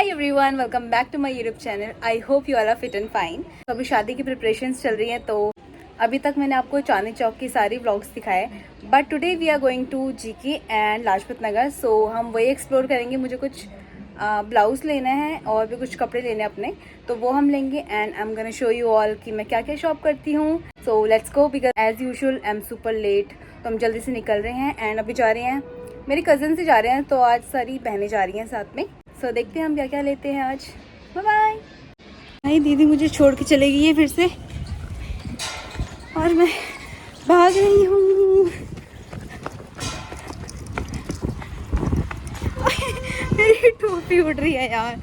Hi everyone, welcome back to my YouTube channel. I hope you all are fit and fine. तो अभी शादी की preparations चल रही हैं, तो अभी तक मैंने आपको चांदनी चौक की सारी व्लॉग्स दिखाए, but today we are going to GK and Lajpat Nagar. So हम वही एक्सप्लोर करेंगे। मुझे कुछ ब्लाउज लेना है और भी कुछ कपड़े लेने अपने, तो वो हम लेंगे and I am gonna show you all कि मैं क्या क्या शॉप करती हूँ। So let's go, because as usual I am super late. तो हम जल्दी से निकल रहे हैं एंड अभी जा रहे हैं, मेरी कज़न से जा रहे हैं, तो आज सारी बहनें जा रही हैं साथ में। सो देखते हैं हम क्या क्या लेते हैं आज। Bye bye. भाई दीदी मुझे छोड़ के चले गई है फिर से और मैं भाग रही हूँ। मेरी टोपी उड़ रही है यार।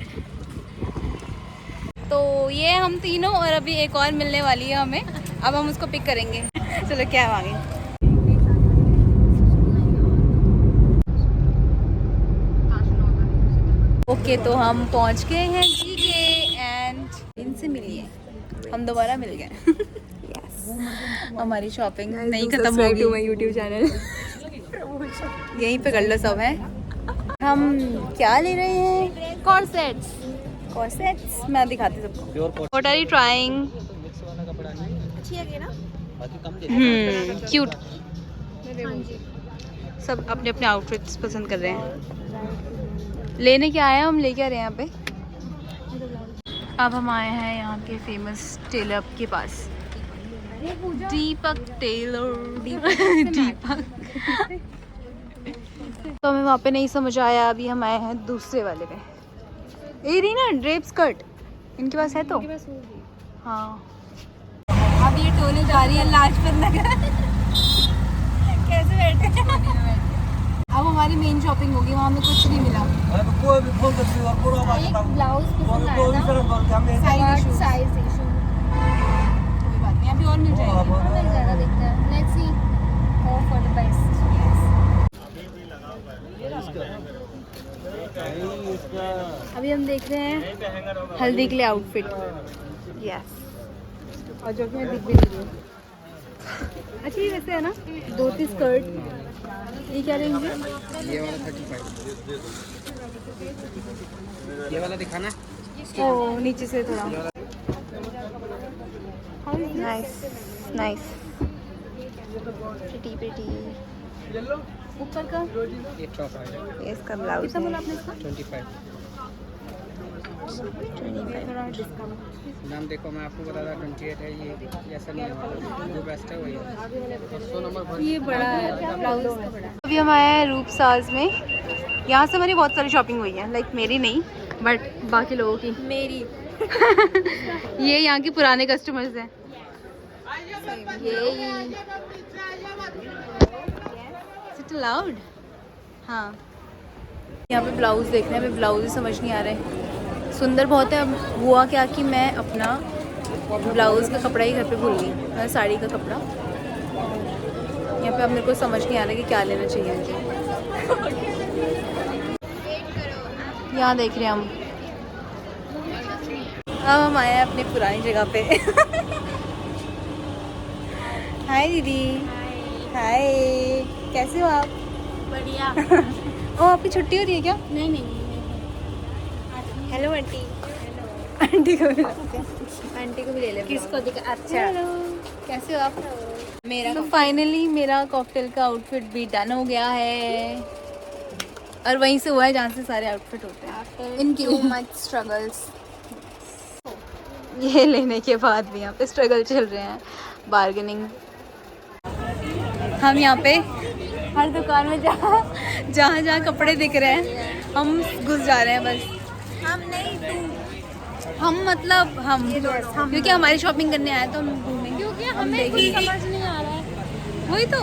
तो ये हम तीनों और अभी एक और मिलने वाली है हमें, अब हम उसको पिक करेंगे। चलो क्या मांगे। ओके तो हम पहुंच गए हैं जीके एंड इनसे मिलिए, हम दोबारा मिल गए। yes. हमारी शॉपिंग नहीं खत्म हो गई। माय यूट्यूब चैनल यहीं पे कर लो सब है। हम क्या ले रहे हैं? कॉर्सेट्स। कॉर्सेट्स मैं दिखाती सबको। What are you trying? अच्छी है ना? क्यूट। सब अपने अपने आउटफिट्स पसंद कर रहे हैं। लेने क्या आए हैं हम, ले क्या रहे हैं यहाँ पे। अब हम आए हैं यहाँ के फेमस टेलर के पास, दीपक टेलर। दीपक तो हमें वहाँ पे नहीं समझ आया, अभी हम आए हैं दूसरे वाले पे। ये रही ना ड्रेप स्कर्ट, इनके पास है तो हाँ। अब ये टोली जा रही है लाजपत नगर। कैसे बैठे? अब हमारी मेन शॉपिंग होगी, वहाँ हमें कुछ नहीं मिला। एक ब्लाउज पसंद आया था, साइज इशू। कोई बात नहीं, अभी और मिल जाएगी। मिल जाएगा, देखते हैं। Let's see, hope for the best. अभी हम देख रहे हैं हल्दी के लिए आउटफिट। यस, और जो कि मैं दिख भी नहीं रही हूँ। अच्छी वैसे है ना, धोती स्कर्ट। ये क्या रेंज है? ये वाला 35। ये वाला दिखाना। ओ नीचे से थोड़ा नाइस नाइस, प्रिटी प्रिटी। ऊपर का ये टॉप है, ये इसका ब्लाउज कितना बोला आपने इसका? 25। थोड़ा डिस्काउंट। नाम देखो, मैं आपको बता रहा 28 है। ये ऐसा नहीं है, जो बेस्ट है वही है। 100 नंबर ये बड़ा है ब्लाउज का बड़ा। अभी हम आए हैं रूपसाज में। यहाँ से हमारी बहुत सारी शॉपिंग हुई है, लाइक मेरी नहीं बट बाकी लोगों की। मेरी ये यहाँ के पुराने कस्टमर्स हैं। ये लाउड। हाँ, यहाँ पे ब्लाउज देखने में ब्लाउज ही समझ नहीं आ रहे। सुंदर बहुत है। अब हुआ क्या कि मैं अपना ब्लाउज का कपड़ा ही घर पे भूल गई, मैं साड़ी का कपड़ा। यहाँ पे अब मेरे को समझ नहीं आ रहा कि क्या लेना चाहिए मुझे। यहाँ देख रहे हैं हम। अब हम आए हैं अपनी पुरानी जगह पे। हाय दीदी। हाय, कैसे हो आप? बढ़िया। ओ आपकी छुट्टी हो रही है क्या? नहीं। Hello aunty. आंटी को भी आंटी को भी ले ले। किसको दिखा? अच्छा, हेलो, कैसे हो आप? मेरा तो फाइनली मेरा कॉकटेल का आउटफिट भी डन हो गया है, और वहीं से हुआ है जहाँ से सारे आउटफिट होते हैं इनकी। Much struggles. ये लेने के बाद भी यहाँ पे स्ट्रगल चल रहे हैं, बार्गेनिंग। हम यहाँ पे हर दुकान में जहाँ कपड़े दिख रहे हैं हम घुस जा रहे हैं बस। हम नहीं, हम मतलब हम, क्योंकि हमारी शॉपिंग करने आए तो हम घूमेंगे, क्योंकि हम हमें कुछ देखेंगे। समझ नहीं आ रहा है। वही तो,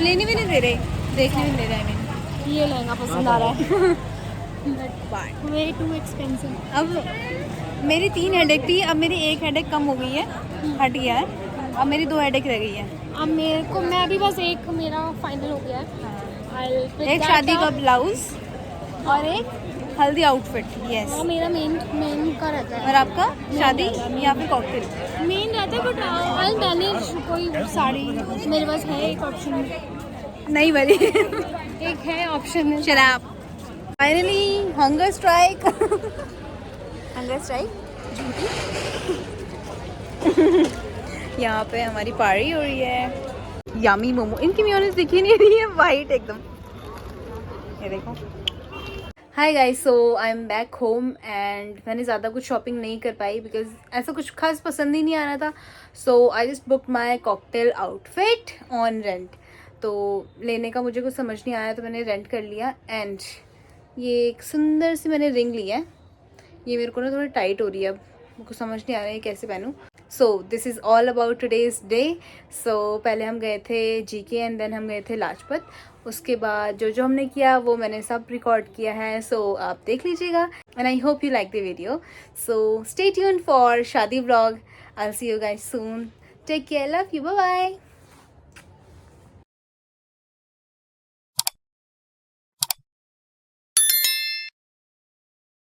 लेने भी नहीं दे रहे, देखने भी नहीं दे रहे। I mean, ये लहंगा पसंद आ रहा है। Way too expensive. अब मेरी 3 हेडेक थी, अब मेरी 1 हेडेक कम हो गई है, हट गया है। अब मेरी 2 हेडेक रह गई है। अब मेरे को, मैं अभी बस एक मेरा फाइनल हो गया है। एक शादी का ब्लाउज और एक हल्दी आउटफिट। यस, वो मेरा मेन का रहता है। और आपका शादी या फिर कॉकटेल? मेन रहता है, बट आई मैनेज। कोई साड़ी मेरे पास है, एक ऑप्शन नहीं बनी। एक है ऑप्शन है। शराब। Finally hunger strike. Test right झूठी। यहाँ पे हमारी पार्टी हो रही है। यामी मोमो, इनकी मेयोनीज दिखी नहीं रही है, वाइट एकदम। ये देखो। Hi guys, so I am back home and मैंने ज़्यादा कुछ शॉपिंग नहीं कर पाई बिकॉज ऐसा कुछ खास पसंद ही नहीं आ रहा था। So I just book my cocktail outfit on rent. तो लेने का मुझे कुछ समझ नहीं आया तो मैंने रेंट कर लिया। एंड ये एक सुंदर सी मैंने रिंग ली है। ये मेरे को ना थोड़ी टाइट हो रही है, अब मुझको समझ नहीं आ रहा है कैसे पहनूँ। So this is all about today's day. So पहले हम गए थे जीके एंड देन हम गए थे लाजपत। उसके बाद जो जो हमने किया वो मैंने सब रिकॉर्ड किया है, सो आप देख लीजिएगा and I hope you like the video. So stay tuned for shaadi vlog. I will see you guys soon. Take care, love you, bye bye.